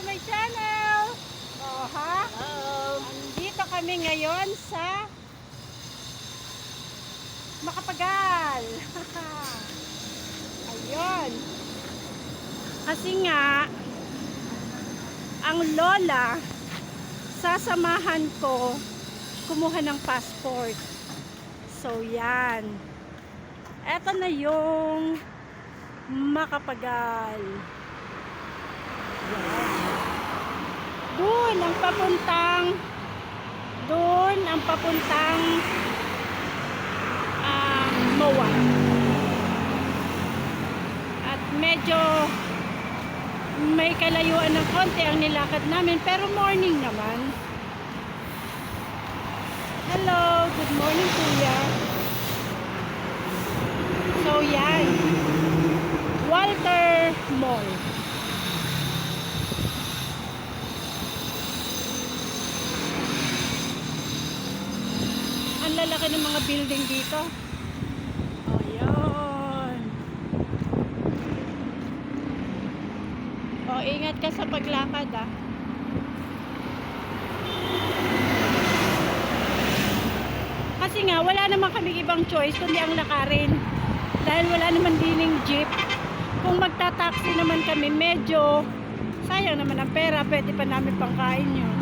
to my channel! Oh, ha? Hello! Andito kami ngayon sa Makapagal. Ayun. Kasi nga, ang lola, sasamahan ko kumuha ng passport. So, yan. Eto na yung Makapagal. Doon ang papuntang MOA. At medyo may kalayuan ng konti ang nilakad namin, pero morning naman. Hello, good morning kuya. So yan, Walter Mall. Ang lalaki ng mga building dito. Oh, yun. Oh, ingat ka sa paglakad, ah. Kasi nga, wala naman kaming ibang choice kundi ang lakarin. Dahil wala naman dining jeep. Kung magta-taxi naman kami, medyo sayang naman ang pera. Pwede pa namin pangkain yun.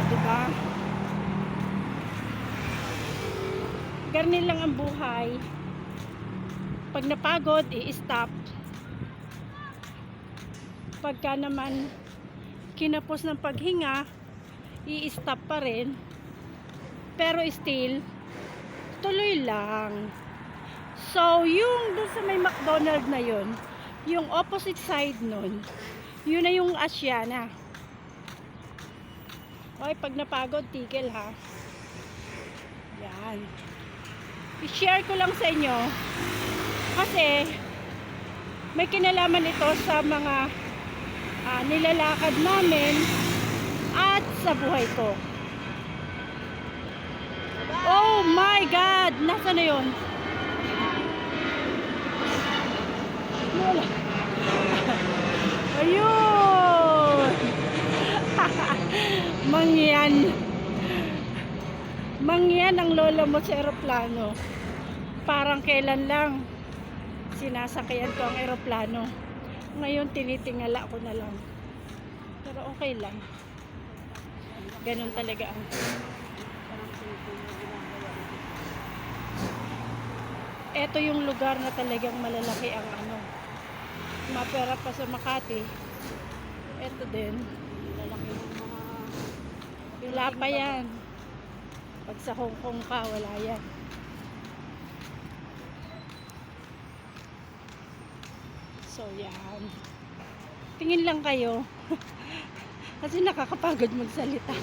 Diba? Ganun lang ang buhay. Pag napagod, i-stop. Pagka naman kinapos ng paghinga, i-stop pa rin. Pero still, tuloy lang. So, yung doon sa may McDonald's na yun, yung opposite side nun, yun na yung Asiana. Okay, pag napagod, tigil ha. Yan. I-share ko lang sa inyo kasi may kinalaman ito sa mga nilalakad namin at sa buhay ko. Oh my God! Nasaan na yun? Wala. Ayun! Mangyan ang lola mo sa eroplano. Parang kailan lang sinasakyan ko ang eroplano. Ngayon tinitingala ko na lang. Pero okay lang. Ganun talaga ang ito yung lugar na talagang malalaki ang mapera pa sa Makati. Ito din malalaki ng mga wala pa yan. Pag sa Hong Kong ka, wala yan. So yan, tingin lang kayo kasi nakakapagod magsalita.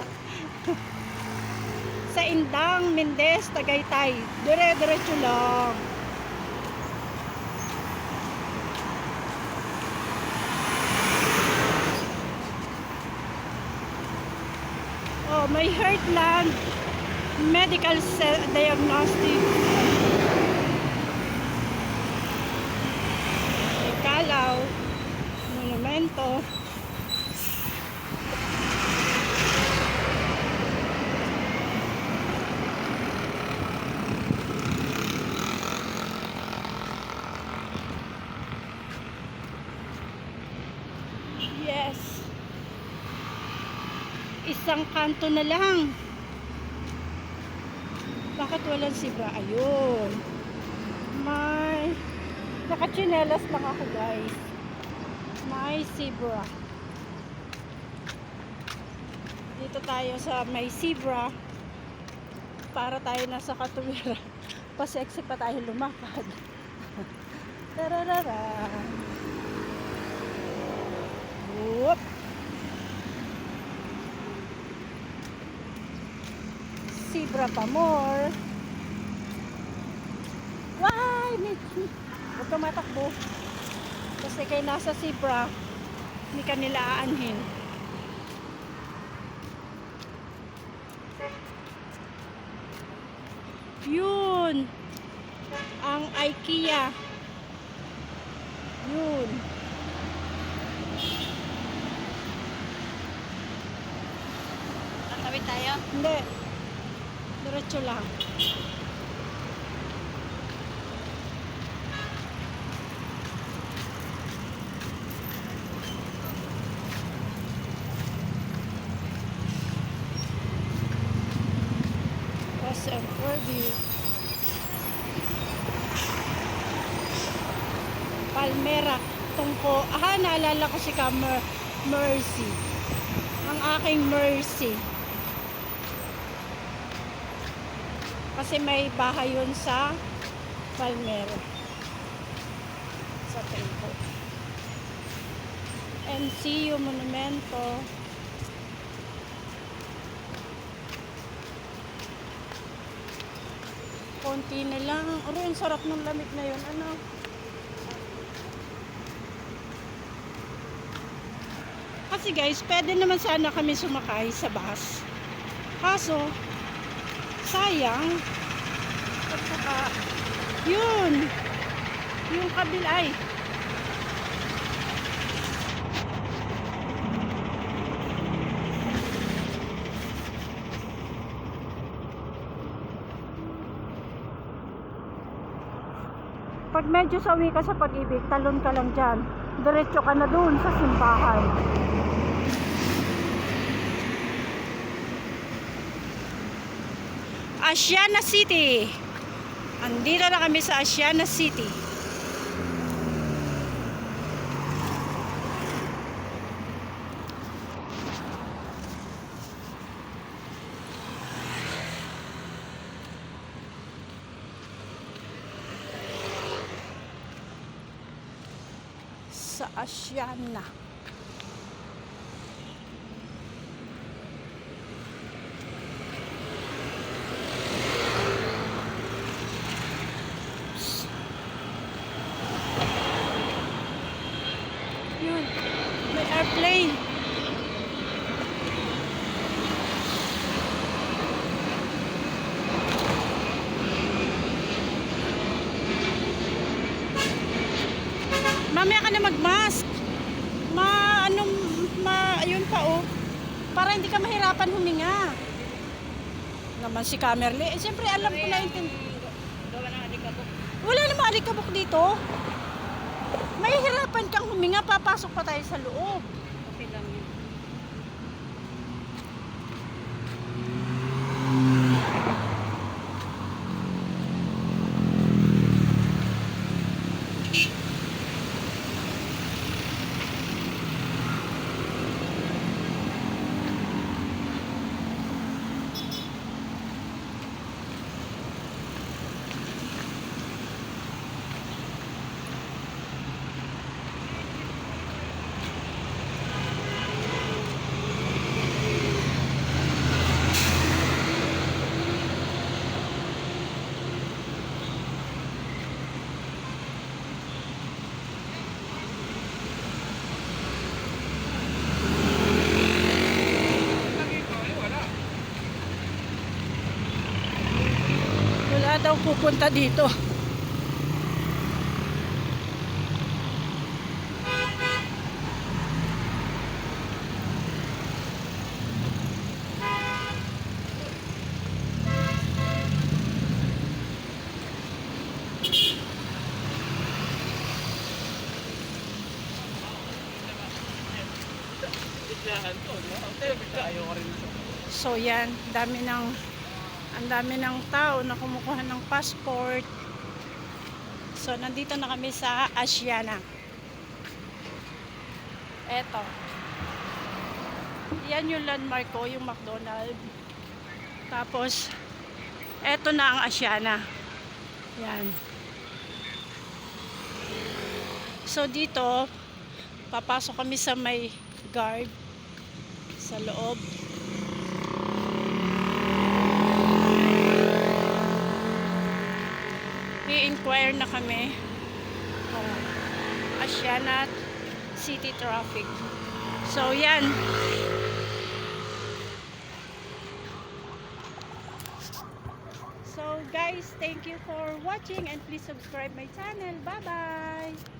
Sa Indang, Mendez, Tagaytay, dire-diretso lang. Oh, may Heartland Medical Diagnostic. May Calao, Monumento. Yes. Isang kanto na lang. Bakit walang zebra? Ayun. May nakachinelas lang ako, guys. May zebra. Dito tayo sa may zebra. Para tayo nasa katuwiran. Pa-sexy pa tayo lumakad. Tararara. Whoop. Zebra pa more. Why? Huwag kang matakbo. Kasi kayo nasa zebra, hindi ka nila aanhin. Yun. Ang IKEA. Yun. tayo? Hindi. Diretso lang. SM Fairview. Palmera. Tungko. Naalala ko si Mercy. Ang aking Mercy. Kasi may bahay yun sa Palmera. Sa Tungko. MCU Monumento. Konti na lang. Aro, ang sarap ng lamig na yun. Ano? Kasi guys, pwede naman sana kami sumakay sa bus. Kaso, sayang. At saka, yun. Yung kabilay. Pag medyo sawi ka sa Pag-ibig, talon ka lang dyan. Diretso ka na doon sa simbahan. Asiana City. Andito na kami sa Asiana City. Sa Asiana. Yun. May airplane. Mamaya ka na mag-mask. Ayun pa oh. Para hindi ka mahirapan huminga. Naman si Camerly. Siyempre alam ko na yung... Gawa ng alikabok. Wala namang alikabok dito. Mahihirapan kang huminga. Papasok pa tayo sa loob. Okay lang yun. Wala daw pupunta dito. So yan, ang dami ng tao na kumukuha ng passport. So nandito na kami sa Asiana. Eto. Yan yung landmark ko, yung McDonald's. Tapos, eto na ang Asiana. Yan. So dito, papasok kami sa may guard sa loob. I-inquire na kami Asiana City Traffic. So yan. So guys, thank you for watching and please subscribe my channel. Bye bye.